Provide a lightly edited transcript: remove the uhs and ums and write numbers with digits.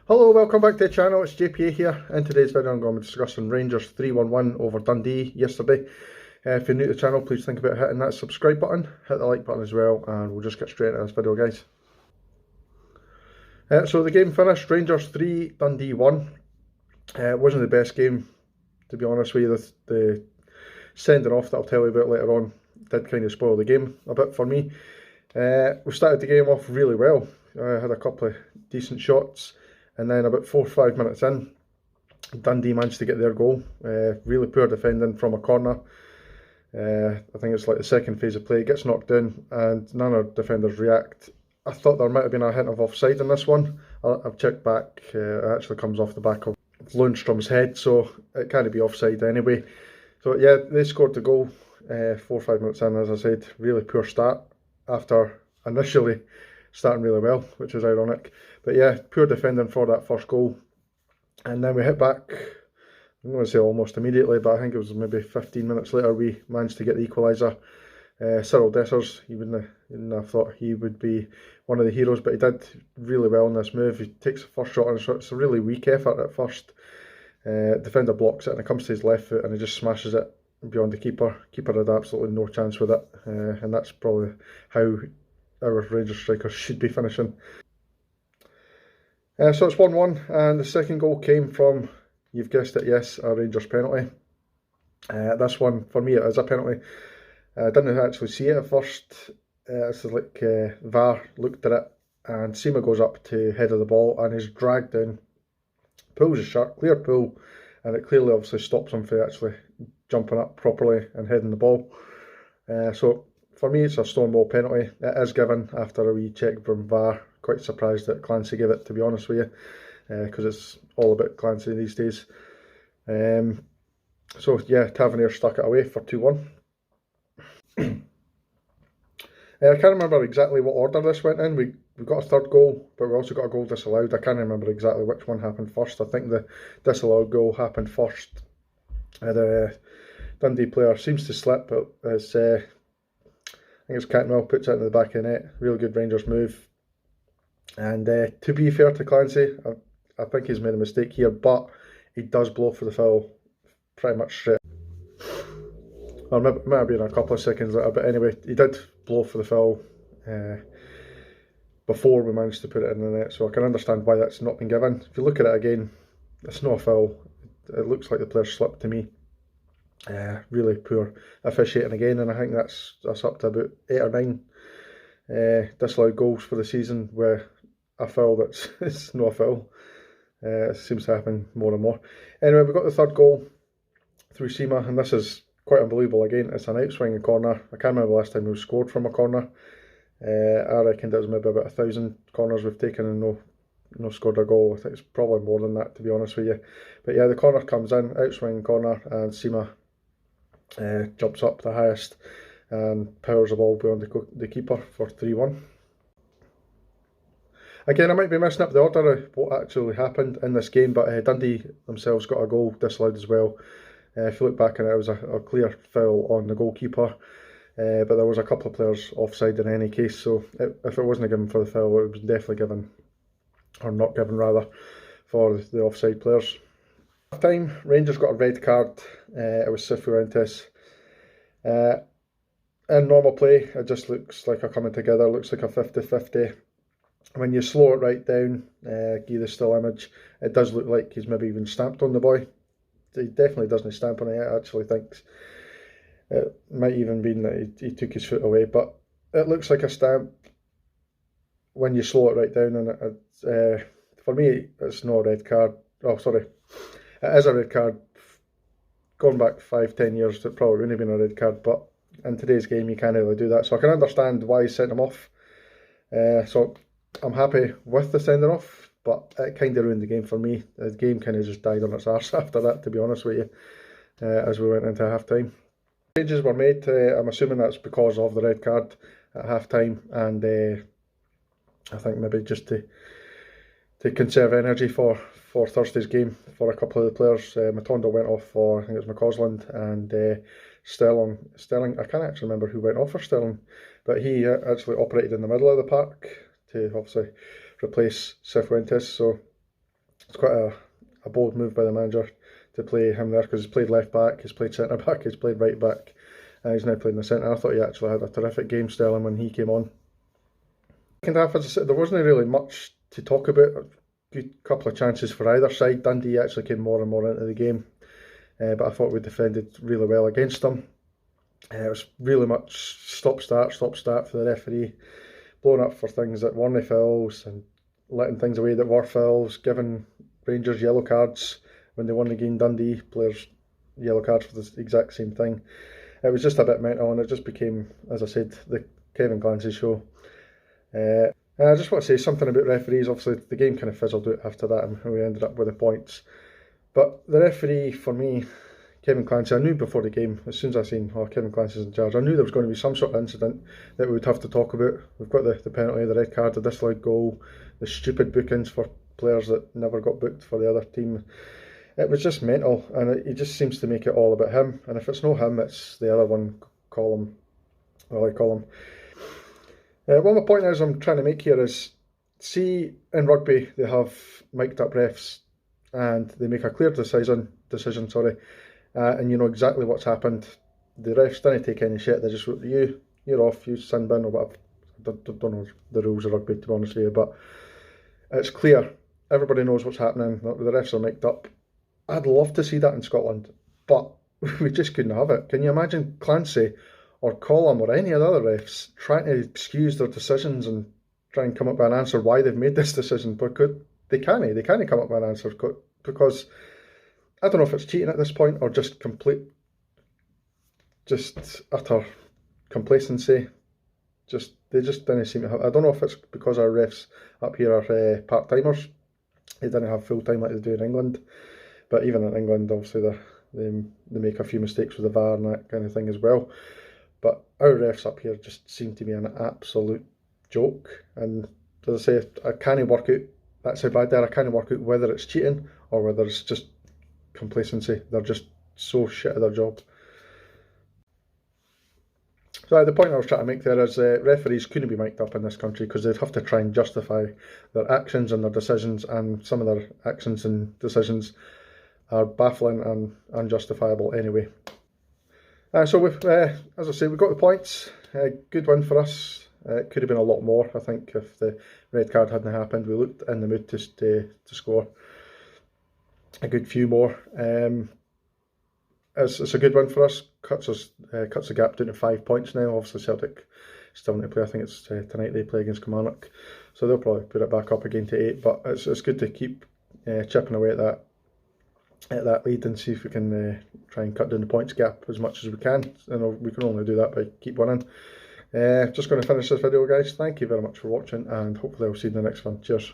Hello, welcome back to the channel. It's JPA here. In today's video I'm going to be discussing Rangers 3-1 over Dundee yesterday. If you're new to the channel, please think about hitting that subscribe button, hit the like button as well, and we'll just get straight into this video, guys. So the game finished, Rangers 3, Dundee 1. It wasn't the best game, to be honest with you. The sending off that I'll tell you about later on did kind of spoil the game a bit for me. We started the game off really well. I had a couple of decent shots. And then about 4 or 5 minutes in, Dundee managed to get their goal. Really poor defending from a corner. I think it's like the second phase of play. It gets knocked down and none of the defenders react. I thought there might have been a hint of offside in this one. I've checked back. It actually comes off the back of Lundstrom's head, so it can't be offside anyway. So yeah, they scored the goal 4 or 5 minutes in, as I said. Really poor start after initially starting really well, which is ironic. But yeah, poor defending for that first goal. And then we hit back, I'm going to say almost immediately, but I think it was maybe 15 minutes later we managed to get the equaliser. Cyril Dessers, you wouldn't have thought he would be one of the heroes, but he did really well in this move. He takes the first shot on his shot. It's a really weak effort at first. Defender blocks it and it comes to his left foot and he just smashes it beyond the keeper. Keeper had absolutely no chance with it, and that's probably how our Rangers strikers should be finishing. So it's 1-1, and the second goal came from, you've guessed it, yes, a Rangers penalty. This one, for me, it is a penalty. I didn't actually see it at first. It's like VAR looked at it, and Sima goes up to head of the ball and is dragged down, pulls his shirt, clear pull, and it clearly obviously stops him from actually jumping up properly and heading the ball. So for me, it's a stonewall penalty. It is given after a wee check from VAR. Quite surprised that Clancy gave it, to be honest with you, because it's all about Clancy these days. So yeah, Tavernier stuck it away for 2-1. I can't remember exactly what order this went in. We got a third goal, but we also got a goal disallowed. I can't remember exactly which one happened first. I think the disallowed goal happened first. The Dundee player seems to slip, but it's I think it's Cantwell puts it in the back of the net. Really good Rangers move. And to be fair to Clancy, I think he's made a mistake here, but he does blow for the foul pretty much straight. Or maybe, might have been a couple of seconds later, but anyway, he did blow for the foul before we managed to put it in the net, so I can understand why that's not been given. If you look at it again, it's not a foul. It looks like the player slipped to me. Really poor officiating again, and I think that's up to about 8 or 9 disallowed goals for the season where a foul that's it's not a foul. It seems to happen more and more. Anyway, we got the third goal through Sima, and this is quite unbelievable again. It's an outswinging corner. I can't remember the last time we scored from a corner. I reckoned it was maybe about 1,000 corners we've taken and no scored a goal. I think it's probably more than that, to be honest with you. But yeah, the corner comes in, outswinging corner, and Sima jumps up the highest and powers the ball beyond the keeper for 3-1. Again, I might be messing up the order of what actually happened in this game, but Dundee themselves got a goal disallowed as well. If you look back on it, it was a clear foul on the goalkeeper, but there was a couple of players offside in any case, so if it wasn't given for the foul, it was definitely given, or not given rather, for the offside players. Half time, Rangers got a red card. It was Cifuentes. In normal play, it just looks like a coming together, looks like a 50-50. When you slow it right down, give the still image, it does look like he's maybe even stamped on the boy. He definitely doesn't stamp on it. I actually think it might even be that he took his foot away, but it looks like a stamp when you slow it right down, and for me, it's not a red card. Oh, sorry, it is a red card. Going back 5-10 years, it probably wouldn't have been a red card, but in today's game, you can't really do that. So I can understand why he sent him off. So I'm happy with the sending off, but it kind of ruined the game for me. The game kind of just died on its arse after that, to be honest with you, as we went into half time. Changes were made. I'm assuming that's because of the red card at half time, and I think maybe just to conserve energy for Thursday's game for a couple of the players. Matondo went off for, I think it was McCausland, and Sterling, I can't actually remember who went off for Sterling, but he actually operated in the middle of the park to obviously replace Cifuentes. So It's quite a bold move by the manager to play him there, because he's played left back, he's played centre back, he's played right back, and he's now played in the centre. I thought he actually had a terrific game, Sterling, when he came on. Second half, as I said, there wasn't really much to talk about. A good couple of chances for either side. Dundee actually came more and more into the game, but I thought we defended really well against them. It was really much stop-start for the referee, blowing up for things that weren't fouls and letting things away that were fouls, giving Rangers yellow cards when they won the game. Dundee players yellow cards for the exact same thing. It was just a bit mental, and it just became, as I said, the Kevin Clancy show. And I just want to say something about referees. Obviously, the game kind of fizzled out after that, and we ended up with the points. But the referee, for me, Kevin Clancy, I knew before the game, as soon as I seen, oh, Kevin Clancy's in charge, I knew there was going to be some sort of incident that we would have to talk about. We've got the penalty, the red card, the disallowed goal, the stupid bookings for players that never got booked for the other team. It was just mental, and he just seems to make it all about him. And if it's no him, it's the other one, Colum. Well, I call him. One of the point is I'm trying to make here is, see, in rugby, they have mic'd up refs, and they make a clear decision, and you know exactly what's happened. The refs didn't take any shit. They just wrote, you're off, you sin bin or whatever. I don't know the rules of rugby, to be honest with you, but it's clear. Everybody knows what's happening. The refs are mic'd up. I'd love to see that in Scotland, but we just couldn't have it. Can you imagine Clancy or Colum or any of the other refs trying to excuse their decisions and try and come up with an answer why they've made this decision? Because they can't come up with an answer, because I don't know if it's cheating at this point or just utter complacency. They just didn't seem to have. I don't know if it's because our refs up here are part-timers. They didn't have full-time like they do in England. But even in England, obviously, they make a few mistakes with the VAR and that kind of thing as well. But our refs up here just seem to be an absolute joke. And as I say, I can't work out, that's how bad they are, I can't work out whether it's cheating or whether it's just complacency. They're just so shit at their job. So the point I was trying to make there is referees couldn't be mic'd up in this country, because they'd have to try and justify their actions and their decisions, and some of their actions and decisions are baffling and unjustifiable anyway. So we've, as I say, we got the points. Good win for us. It could have been a lot more, I think, if the red card hadn't happened. We looked in the mood to score a good few more. It's a good win for us. Cuts the gap down to 5 points now. Obviously Celtic still need to play. I think it's tonight they play against Kilmarnock, so they'll probably put it back up again to 8. But it's good to keep chipping away at that lead and see if we can try and cut down the points gap as much as we can. And we can only do that by keep winning. Just going to finish this video, guys. Thank you very much for watching, and hopefully I'll see you in the next one. Cheers.